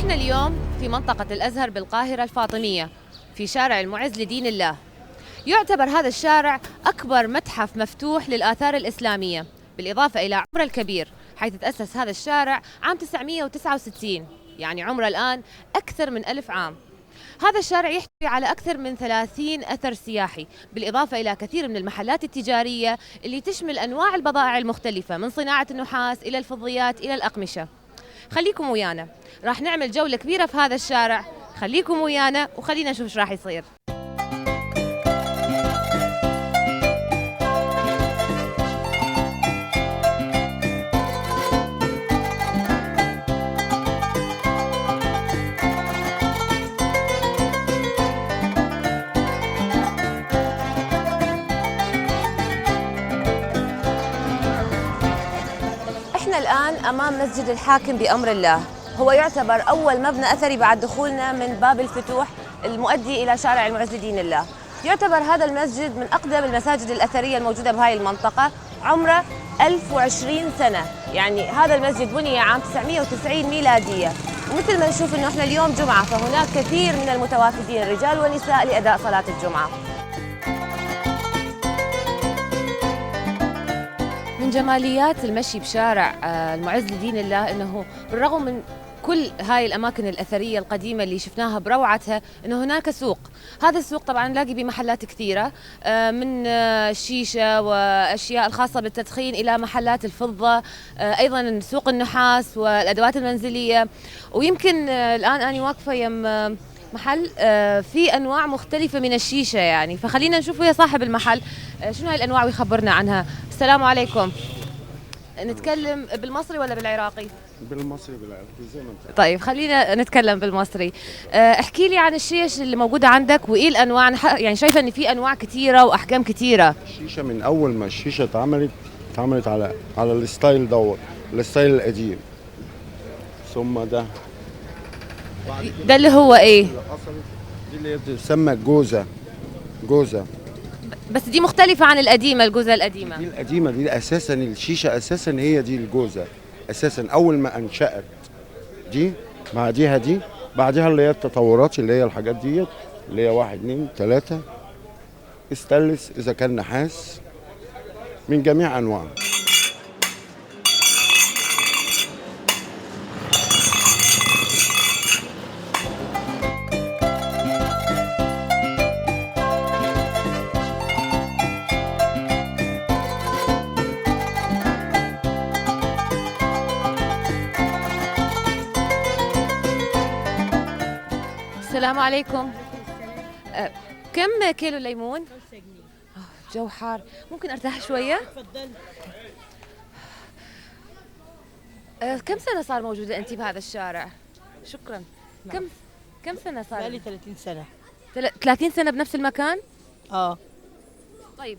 احنا اليوم في منطقة الأزهر بالقاهرة الفاطمية في شارع المعز لدين الله. يعتبر هذا الشارع أكبر متحف مفتوح للآثار الإسلامية، بالإضافة إلى عمره الكبير، حيث تأسس هذا الشارع عام 969، يعني عمره الآن أكثر من 1000 عام. هذا الشارع يحتوي على أكثر من 30 أثر سياحي، بالإضافة إلى كثير من المحلات التجارية اللي تشمل أنواع البضائع المختلفة، من صناعة النحاس إلى الفضيات إلى الأقمشة. خليكم ويانا، راح نعمل جولة كبيرة في هذا الشارع. خليكم ويانا وخلينا نشوف ايش راح يصير. احنا الآن أمام مسجد الحاكم بأمر الله. هو يعتبر أول مبنى أثري بعد دخولنا من باب الفتوح المؤدي إلى شارع المعز لدين الله. يعتبر هذا المسجد من أقدم المساجد الأثرية الموجودة بهاي المنطقة، عمره 1020 سنة. يعني هذا المسجد بني عام 990 ميلادية، ومثل ما نشوف إنه احنا اليوم جمعة، فهناك كثير من المتوافدين رجال ونساء لأداء صلاة الجمعة. من جماليات المشي بشارع المعز لدين الله انه بالرغم من كل هاي الاماكن الاثريه القديمه اللي شفناها بروعتها، انه هناك سوق. هذا السوق طبعا نلاقي بمحلات كثيره، من الشيشه واشياء الخاصه بالتدخين الى محلات الفضه، ايضا سوق النحاس والادوات المنزليه. ويمكن الان انا واقفه يم محل في انواع مختلفه من الشيشه، يعني فخلينا نشوف ويا صاحب المحل شنو هاي الانواع ويخبرنا عنها. السلام عليكم. نتكلم بالمصري ولا بالعراقي؟ بالمصري بالعراقي زي ما انت. طيب خلينا نتكلم بالمصري. احكي لي عن الشيش اللي موجوده عندك وايه الانواع. يعني شايفه ان في انواع كثيره واحجام كثيره. الشيشه من اول ما الشيشه اتعملت على الستايل دوت، الستايل القديم. ثم ده اللي هو ايه؟ دي اللي هي بتسمى جوزه. بس دي مختلفه عن القديمه، الجوزه القديمه. دي القديمه دي اساسا الشيشه اساسا هي دي الجوزه اساسا اول ما انشأت. دي بعديها اللي هي التطورات اللي هي الحاجات ديت اللي هي 1 2 3 استانلس، اذا كان نحاس، من جميع انواعه. السلام عليكم. كم كيلو ليمون؟ 5 جنيه. جو حار، ممكن ارتاح شويه؟ تفضلي. كم سنه صار موجوده انت بهذا الشارع؟ شكرا. كم سنه صار؟ بقالي 30 سنة. 30 سنه بنفس المكان؟ اه. طيب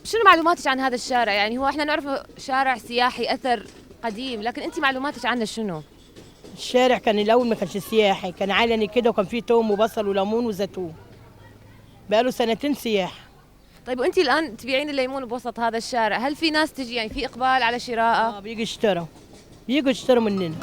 شنو معلوماتك عن هذا الشارع؟ يعني هو احنا نعرفه شارع سياحي اثر قديم، لكن انت معلوماتك عنه شنو؟ الشارع كان الأول ما كانش سياحي، كان علني كده، وكان فيه توم وبصل وليمون وزيتون. بقاله 2 سنين سياح. طيب وانت الان تبيعين الليمون بوسط هذا الشارع، هل في ناس تجي، يعني في اقبال على شرائه؟ بيجوا يشتروا مننا.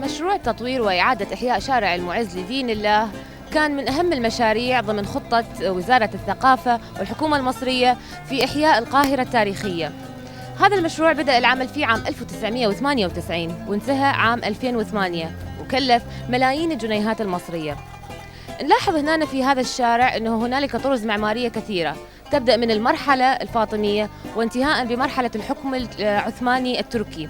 مشروع تطوير وإعادة إحياء شارع المعز لدين الله كان من أهم المشاريع ضمن خطة وزارة الثقافة والحكومة المصرية في إحياء القاهرة التاريخية. هذا المشروع بدأ العمل فيه عام 1998 وانتهى عام 2008، وكلف ملايين الجنيهات المصرية. نلاحظ هنا في هذا الشارع أنه هنالك طرز معمارية كثيرة، تبدأ من المرحلة الفاطمية وانتهاء بمرحلة الحكم العثماني التركي.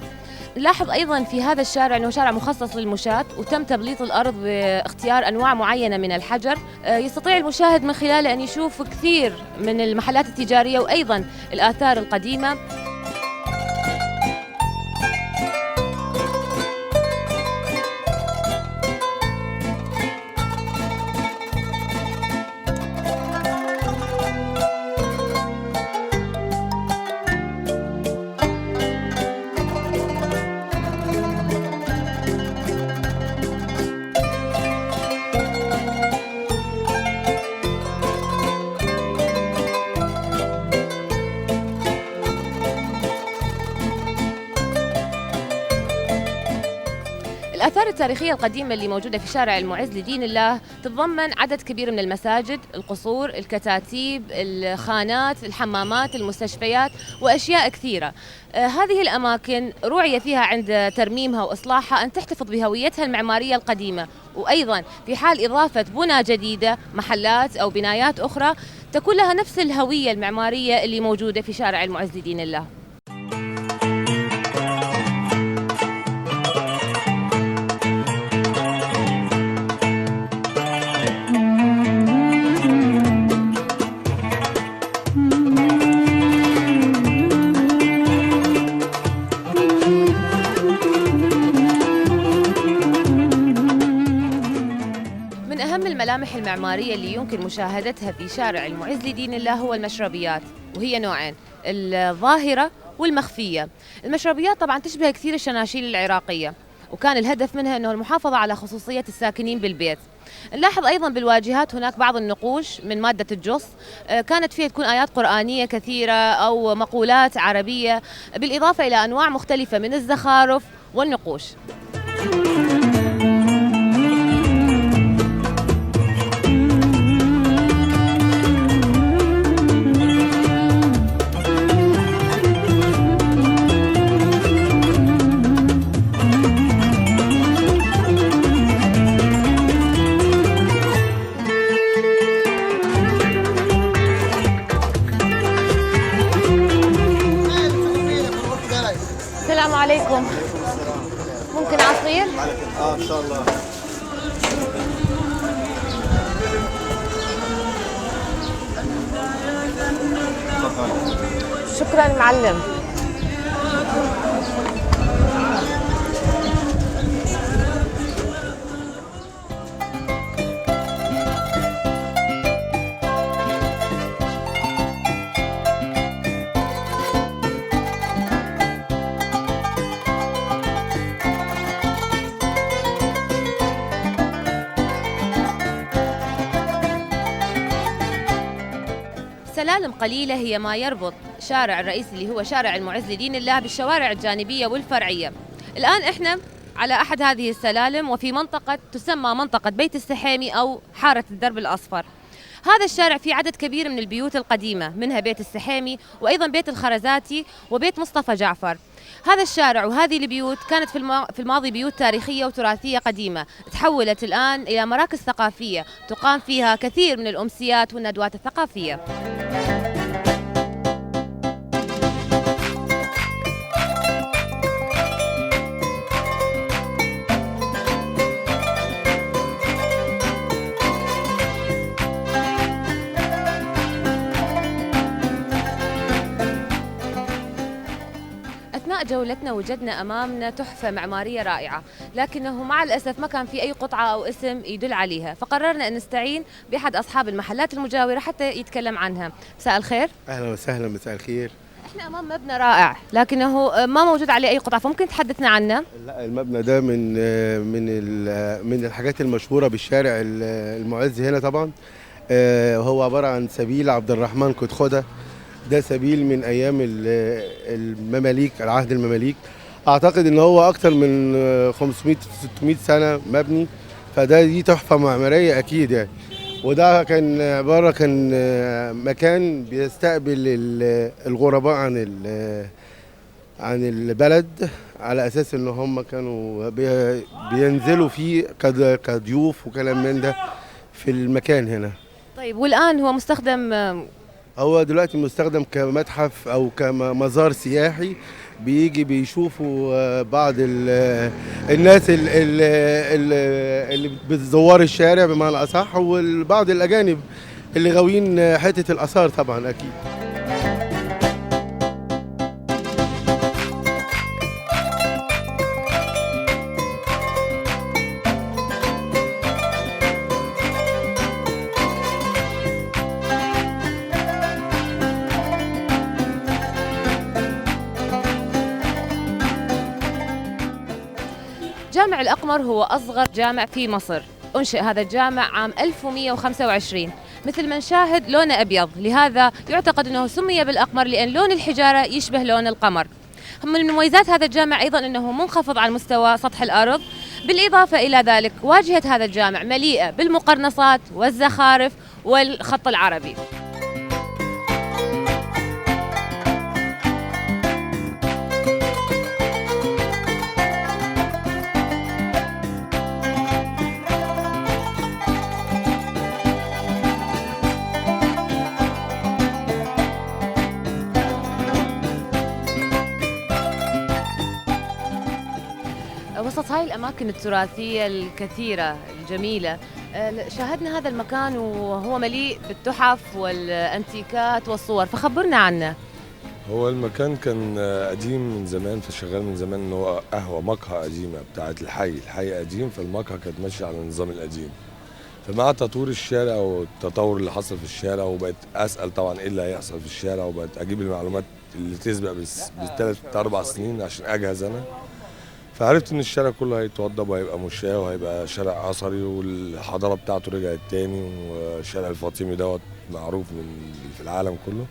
نلاحظ أيضاً في هذا الشارع أنه شارع مخصص للمشاة، وتم تبليط الأرض باختيار أنواع معينة من الحجر. يستطيع المشاهد من خلاله أن يشوف كثير من المحلات التجارية وأيضاً الآثار القديمة. الآثار التاريخية القديمة اللي موجودة في شارع المعز لدين الله تتضمن عدد كبير من المساجد، القصور، الكتاتيب، الخانات، الحمامات، المستشفيات وأشياء كثيرة. هذه الأماكن رعي فيها عند ترميمها وإصلاحها أن تحتفظ بهويتها المعمارية القديمة، وأيضا في حال إضافة بنى جديدة، محلات أو بنايات أخرى، تكون لها نفس الهوية المعمارية اللي موجودة في شارع المعز لدين الله. من أهم الملامح المعمارية اللي يمكن مشاهدتها في شارع المعز لدين الله هو المشربيات، وهي نوعين، الظاهرة والمخفية. المشربيات طبعا تشبه كثير الشناشيل العراقية، وكان الهدف منها أنه المحافظة على خصوصية الساكنين بالبيت. نلاحظ أيضا بالواجهات هناك بعض النقوش من مادة الجص، كانت فيها تكون آيات قرآنية كثيرة أو مقولات عربية، بالإضافة إلى أنواع مختلفة من الزخارف والنقوش. السلام عليكم. ممكن عصير؟ ان شاء الله. شكرا معلم. سلالم قليلة هي ما يربط شارع الرئيسي اللي هو شارع المعز لدين الله بالشوارع الجانبية والفرعية. الآن إحنا على أحد هذه السلالم وفي منطقة تسمى منطقة بيت السحيمي أو حارة الدرب الأصفر. هذا الشارع فيه عدد كبير من البيوت القديمة، منها بيت السحيمي وأيضا بيت الخرزاتي وبيت مصطفى جعفر. هذا الشارع وهذه البيوت كانت في الماضي بيوت تاريخية وتراثية قديمة، تحولت الآن إلى مراكز ثقافية تقام فيها كثير من الأمسيات والندوات الثقافية. أثناء جولتنا وجدنا أمامنا تحفة معمارية رائعة، لكنه مع الأسف ما كان في أي قطعة أو اسم يدل عليها، فقررنا أن نستعين بأحد أصحاب المحلات المجاورة حتى يتكلم عنها. مساء الخير. اهلا وسهلا، مساء الخير. احنا أمام مبنى رائع لكنه ما موجود عليه أي قطعة، فممكن تحدثنا عنه؟ لا، المبنى ده من الحاجات المشهورة بالشارع المعز هنا طبعا. هو عبارة عن سبيل عبد الرحمن كتخدة. ده سبيل من ايام المماليك، العهد المماليك. اعتقد ان هو اكتر من 500 600 سنه مبني، دي تحفه معماريه اكيد يعني. وده كان عباره كان مكان بيستقبل الغرباء عن البلد، على اساس ان هم كانوا بينزلوا فيه كضيوف وكلام من ده في المكان هنا. طيب والان هو مستخدم؟ هو دلوقتي مستخدم كمتحف او كمزار سياحي، بيجي بيشوفوا بعض الناس اللي بتزور الشارع بمعنى اصح، وبعض الاجانب اللي غاويين حته الاثار طبعا اكيد. جامع الأقمر هو أصغر جامع في مصر. أنشئ هذا الجامع عام 1125. مثل ما نشاهد لونه أبيض، لهذا يعتقد أنه سمي بالأقمر لأن لون الحجارة يشبه لون القمر. من مميزات هذا الجامع أيضا أنه منخفض عن مستوى سطح الأرض، بالإضافة إلى ذلك واجهة هذا الجامع مليئة بالمقرنصات والزخارف والخط العربي. وسط هاي الأماكن التراثية الكثيرة الجميلة، شاهدنا هذا المكان وهو مليء بالتحف والأنتيكات والصور، فخبرنا عنه. هو المكان كان قديم من زمان، فشغال من زمان ان هو قهوه مقهى قديمه بتاعت الحي قديم، فالمقهى كانت ماشيه على النظام القديم. فمع تطوير الشارع والتطور اللي حصل في الشارع، وبقيت اسال طبعا ايه اللي هيحصل في الشارع، وبقيت اجيب المعلومات اللي تسبق بالثلاث اربع سنين عشان اجهز انا. فعرفت ان الشارع كله هيتوضب وهيبقى مشاة وهيبقى شارع اثري، والحضاره بتاعته رجعت تاني، والشارع الفاطمي دوت معروف في العالم كله.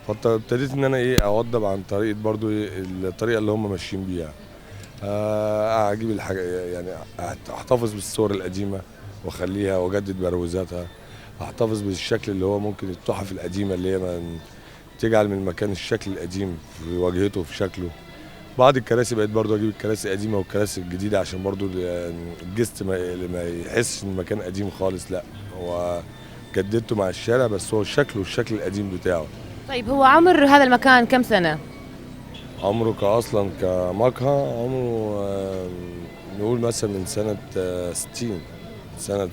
فابتديت ان انا اوضب عن طريقه برضو الطريقه اللي هم ماشيين بيها. اجيب الحاجه يعني، احتفظ بالصور القديمه واخليها واجدد بروزاتها، احتفظ بالشكل اللي هو ممكن التحف القديمه اللي هي تجعل من المكان الشكل القديم في واجهته وفي شكله. بعض الكراسي بقيت برضو اجيب الكراسي القديمه والكراسي الجديده عشان برضو الجست ما يحسش ان المكان قديم خالص، لا هو جددته مع الشارع بس هو شكله الشكل القديم بتاعه. طيب هو عمر هذا المكان كم سنة؟ عمره كأصلا كمقهى عمره نقول مثلا من سنة 60 سنة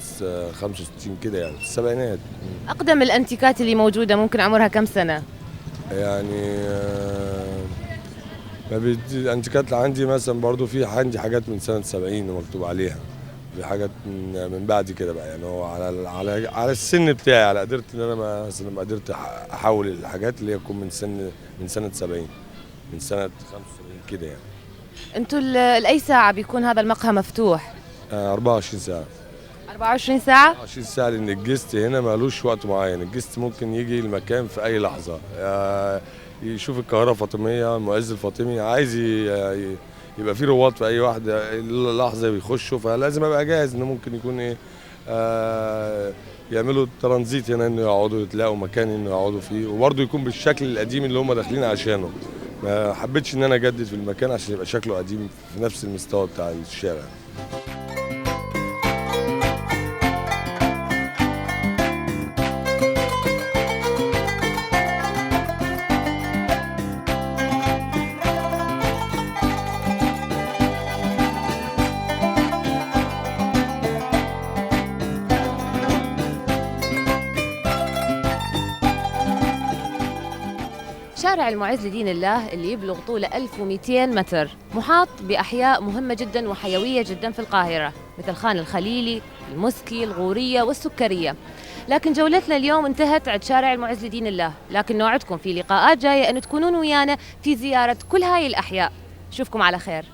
65 كده، يعني في السبعينات. أقدم الأنتيكات اللي موجودة ممكن عمرها كم سنة؟ يعني الأنتيكات اللي عندي مثلا برضو عندي حاجات من سنة 70 ومكتوب عليها، في حاجات من بعد كده بقى، يعني هو على السن بتاعي، على قدرت ان انا مثلا ما قدرت احول الحاجات اللي هي تكون من سنه 70 من سنه 75 كده يعني. انتوا لاي ساعه بيكون هذا المقهى مفتوح؟ 24 ساعه. 24 ساعه؟ 24 ساعه، لان الجست هنا مالوش وقت معين، الجست ممكن يجي المكان في اي لحظه، يشوف القاهره الفاطميه، المعز الفاطمي، عايز يبقى في رواد في اي واحده لحظه بيخشوا، فلازم ابقى جاهز انه ممكن يكون يعملوا ترانزيت هنا، انه يقعدوا يتلاقوا مكان انه يقعدوا فيه، وبرضه يكون بالشكل القديم اللي هم داخلين عشانه. ما حبيتش ان انا اجدد في المكان عشان يبقى شكله قديم في نفس المستوى بتاع الشارع. شارع المعز لدين الله اللي يبلغ طوله 1200 متر محاط بأحياء مهمة جدا وحيوية جدا في القاهرة، مثل خان الخليلي، المسكي، الغورية والسكرية. لكن جولتنا اليوم انتهت عند شارع المعز لدين الله، لكن نوعدكم في لقاءات جاية أن تكونون ويانا في زيارة كل هاي الأحياء. أشوفكم على خير.